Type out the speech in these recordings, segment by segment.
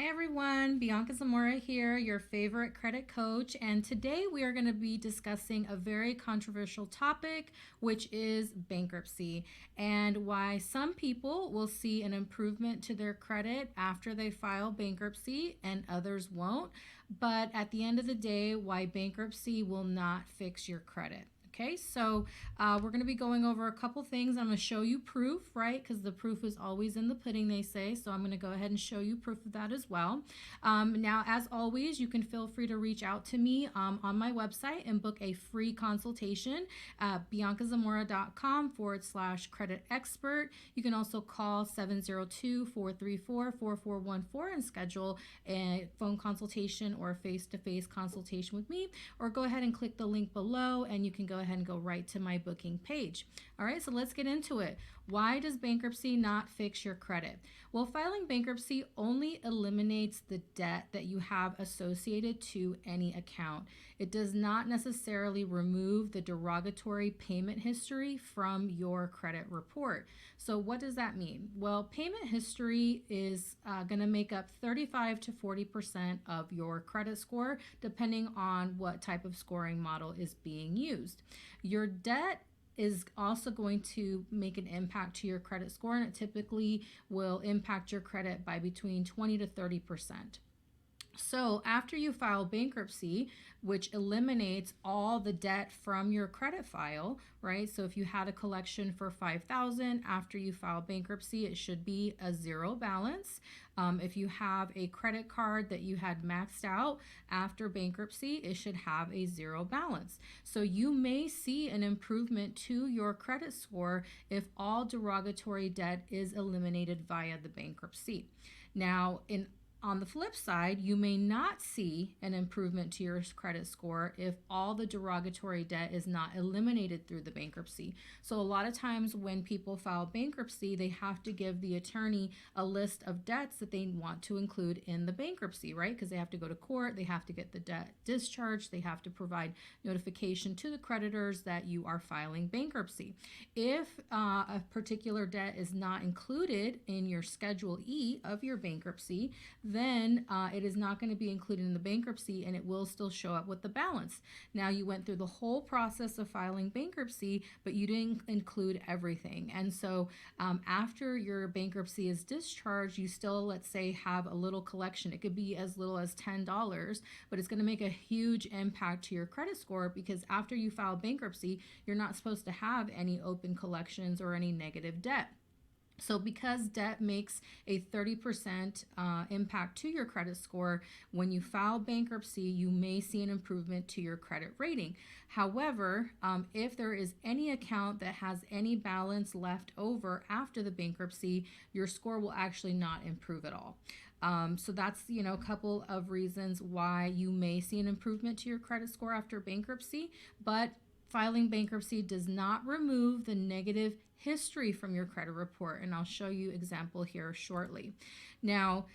Hi everyone, Bianca Zamora here, your favorite credit coach, and today we are going to be discussing a very controversial topic, which is bankruptcy, and why some people will see an improvement to their credit after they file bankruptcy and others won't, but at the end of the day, why bankruptcy will not fix your credit. Okay, so we're going to be going over a couple things. I'm going to show you proof, right? Because the proof is always in the pudding, they say. So I'm going to go ahead and show you proof of that as well. Now, as always, you can feel free to reach out to me on my website and book a free consultation at biancazamora.com/credit expert. You can also call 702-434-4414 and schedule a phone consultation or a face-to-face consultation with me, or go ahead and click the link below and you can go ahead and go right to my booking page. All right, so let's get into it. Why does bankruptcy not fix your credit? Well, filing bankruptcy only eliminates the debt that you have associated to any account. It does not necessarily remove the derogatory payment history from your credit report. So what does that mean? Well, payment history is going to make up 35 to 40% of your credit score, depending on what type of scoring model is being used. Your debt is also going to make an impact to your credit score, and it typically will impact your credit by between 20 to 30%. So after you file bankruptcy, which eliminates all the debt from your credit file, right? So if you had a collection for $5,000 after you file bankruptcy, it should be a zero balance. If you have a credit card that you had maxed out after bankruptcy, it should have a zero balance. So you may see an improvement to your credit score if all derogatory debt is eliminated via the bankruptcy. Now, on the flip side, you may not see an improvement to your credit score if all the derogatory debt is not eliminated through the bankruptcy. So a lot of times when people file bankruptcy, they have to give the attorney a list of debts that they want to include in the bankruptcy, right? Because they have to go to court, they have to get the debt discharged, they have to provide notification to the creditors that you are filing bankruptcy. If a particular debt is not included in your Schedule E of your bankruptcy, then it is not going to be included in the bankruptcy and it will still show up with the balance. Now, you went through the whole process of filing bankruptcy, but you didn't include everything. And so after your bankruptcy is discharged, you still, let's say, have a little collection. It could be as little as $10, but it's going to make a huge impact to your credit score because after you file bankruptcy, you're not supposed to have any open collections or any negative debt. So because debt makes a 30% impact to your credit score, when you file bankruptcy, you may see an improvement to your credit rating. However, if there is any account that has any balance left over after the bankruptcy, your score will actually not improve at all. So that's, a couple of reasons why you may see an improvement to your credit score after bankruptcy, but filing bankruptcy does not remove the negative history from your credit report, and I'll show you example here shortly. Now,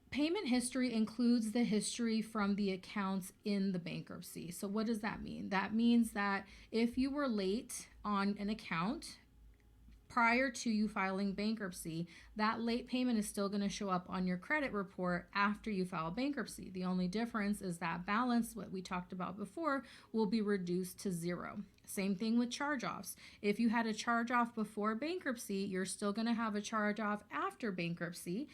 payment history includes the history from the accounts in the bankruptcy. So what does that mean? That means that if you were late on an account prior to you filing bankruptcy, that late payment is still going to show up on your credit report after you file bankruptcy. The only difference is that balance, what we talked about before, will be reduced to zero. Same thing with charge-offs. If you had a charge-off before bankruptcy, you're still going to have a charge-off after bankruptcy,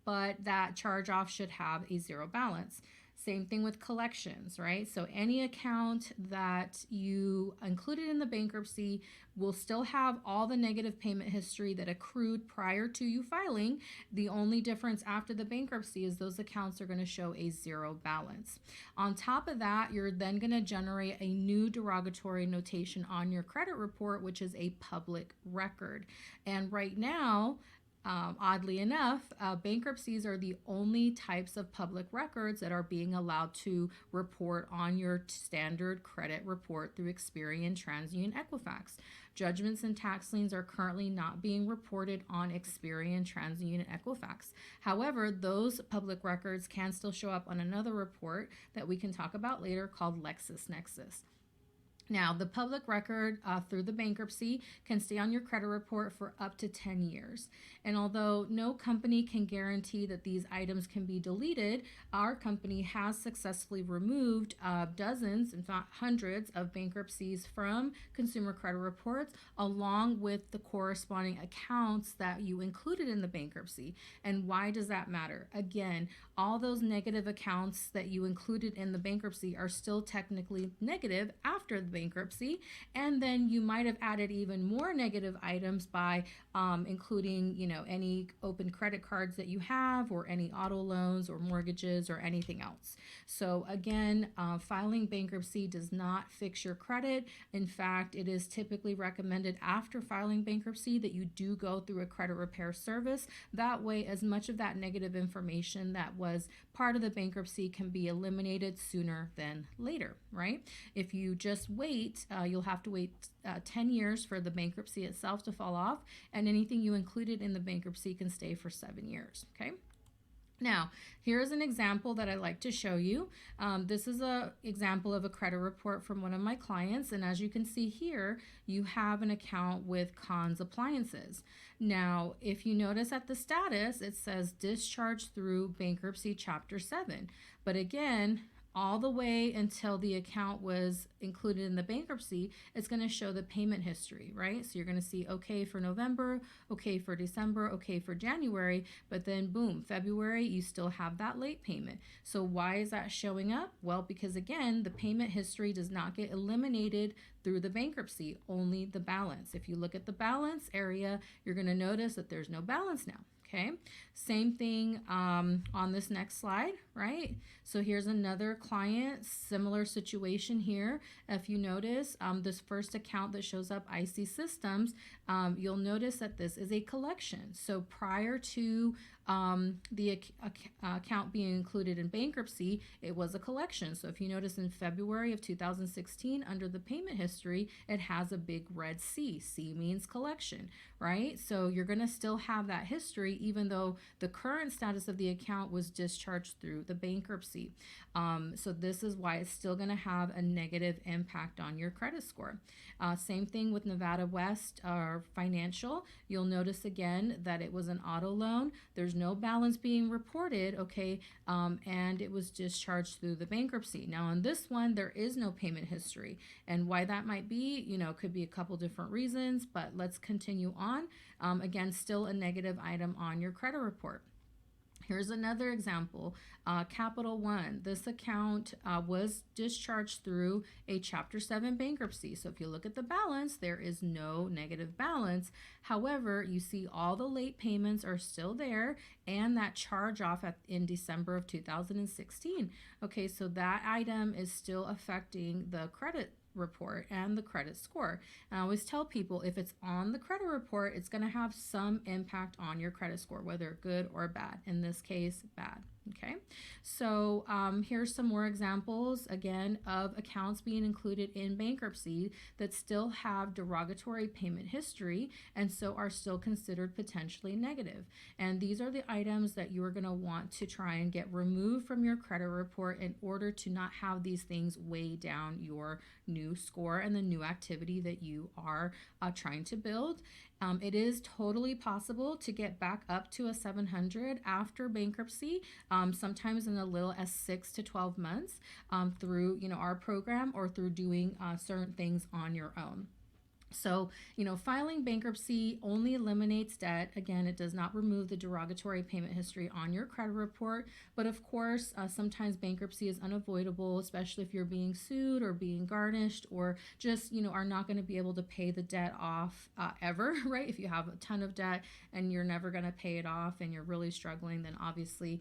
but that charge-off should have a zero balance. Same thing with collections, right? So any account that you included in the bankruptcy will still have all the negative payment history that accrued prior to you filing. The only difference after the bankruptcy is those accounts are going to show a zero balance. On top of that, you're then going to generate a new derogatory notation on your credit report, which is a public record. And right now, oddly enough, bankruptcies are the only types of public records that are being allowed to report on your standard credit report through Experian, TransUnion, Equifax. Judgments and tax liens are currently not being reported on Experian, TransUnion, and Equifax. However, those public records can still show up on another report that we can talk about later called LexisNexis. Now, the public record through the bankruptcy can stay on your credit report for up to 10 years. And although no company can guarantee that these items can be deleted, our company has successfully removed dozens, if not hundreds, of bankruptcies from consumer credit reports, along with the corresponding accounts that you included in the bankruptcy. And why does that matter? Again, all those negative accounts that you included in the bankruptcy are still technically negative after the bankruptcy. And then you might have added even more negative items by including, any open credit cards that you have, or any auto loans or mortgages or anything else. So again, filing bankruptcy does not fix your credit. In fact, it is typically recommended after filing bankruptcy that you do go through a credit repair service. That way, as much of that negative information that was part of the bankruptcy can be eliminated sooner than later, right? If you just wait, you'll have to wait 10 years for the bankruptcy itself to fall off, and anything you included in the bankruptcy can stay for 7 years, okay? Now, here's an example that I like to show you. This is an example of a credit report from one of my clients, and as you can see here, you have an account with Cons Appliances. Now, if you notice at the status, it says discharged through bankruptcy chapter 7. But again, all the way until the account was included in the bankruptcy, it's going to show the payment history, right? So you're going to see okay for November, okay for December, okay for January, but then boom, February, you still have that late payment. So why is that showing up? Well, because again, the payment history does not get eliminated through the bankruptcy, only the balance. If you look at the balance area, you're going to notice that there's no balance now. Okay, same thing on this next slide, right? So here's another client, similar situation here. If you notice this first account that shows up, IC Systems, you'll notice that this is a collection. So prior to the account being included in bankruptcy, it was a collection. So if you notice in February of 2016, under the payment history, it has a big red C. C means collection, right? So you're going to still have that history, even though the current status of the account was discharged through the bankruptcy. So this is why it's still going to have a negative impact on your credit score. Same thing with Nevada West Financial. You'll notice again that it was an auto loan. There's no balance being reported, okay, and it was discharged through the bankruptcy. Now on this one, there is no payment history, and why that might be, could be a couple different reasons, but let's continue on. Again, still a negative item on your credit report. Here's another example, Capital One. This account was discharged through a Chapter 7 bankruptcy. So if you look at the balance, there is no negative balance. However, you see all the late payments are still there, and that charge off in December of 2016. Okay, so that item is still affecting the credit report and the credit score. And I always tell people, if it's on the credit report, it's going to have some impact on your credit score, whether good or bad. In this case, bad. Okay, so here's some more examples again of accounts being included in bankruptcy that still have derogatory payment history and so are still considered potentially negative. And these are the items that you are going to want to try and get removed from your credit report in order to not have these things weigh down your new score and the new activity that you are trying to build. It is totally possible to get back up to a 700 after bankruptcy, sometimes in as little as 6 to 12 months through our program or through doing certain things on your own. So, filing bankruptcy only eliminates debt. Again, it does not remove the derogatory payment history on your credit report. But of course, sometimes bankruptcy is unavoidable, especially if you're being sued or being garnished or just, are not going to be able to pay the debt off ever, right? If you have a ton of debt and you're never going to pay it off and you're really struggling, then obviously,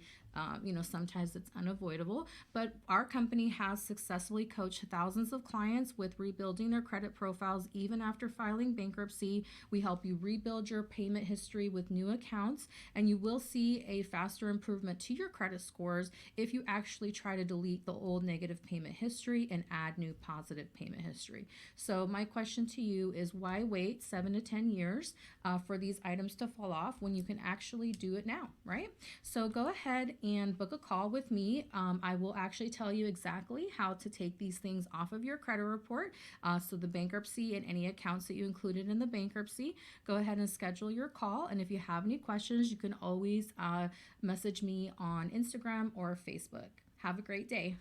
sometimes it's unavoidable. But our company has successfully coached thousands of clients with rebuilding their credit profiles even after filing bankruptcy. We help you rebuild your payment history with new accounts, and you will see a faster improvement to your credit scores if you actually try to delete the old negative payment history and add new positive payment history. So my question to you is, why wait 7 to 10 years for these items to fall off when you can actually do it now, right? So go ahead and book a call with me. I will actually tell you exactly how to take these things off of your credit report. So the bankruptcy and any account accounts that you included in the bankruptcy. Go ahead and schedule your call. And if you have any questions, you can always message me on Instagram or Facebook. Have a great day.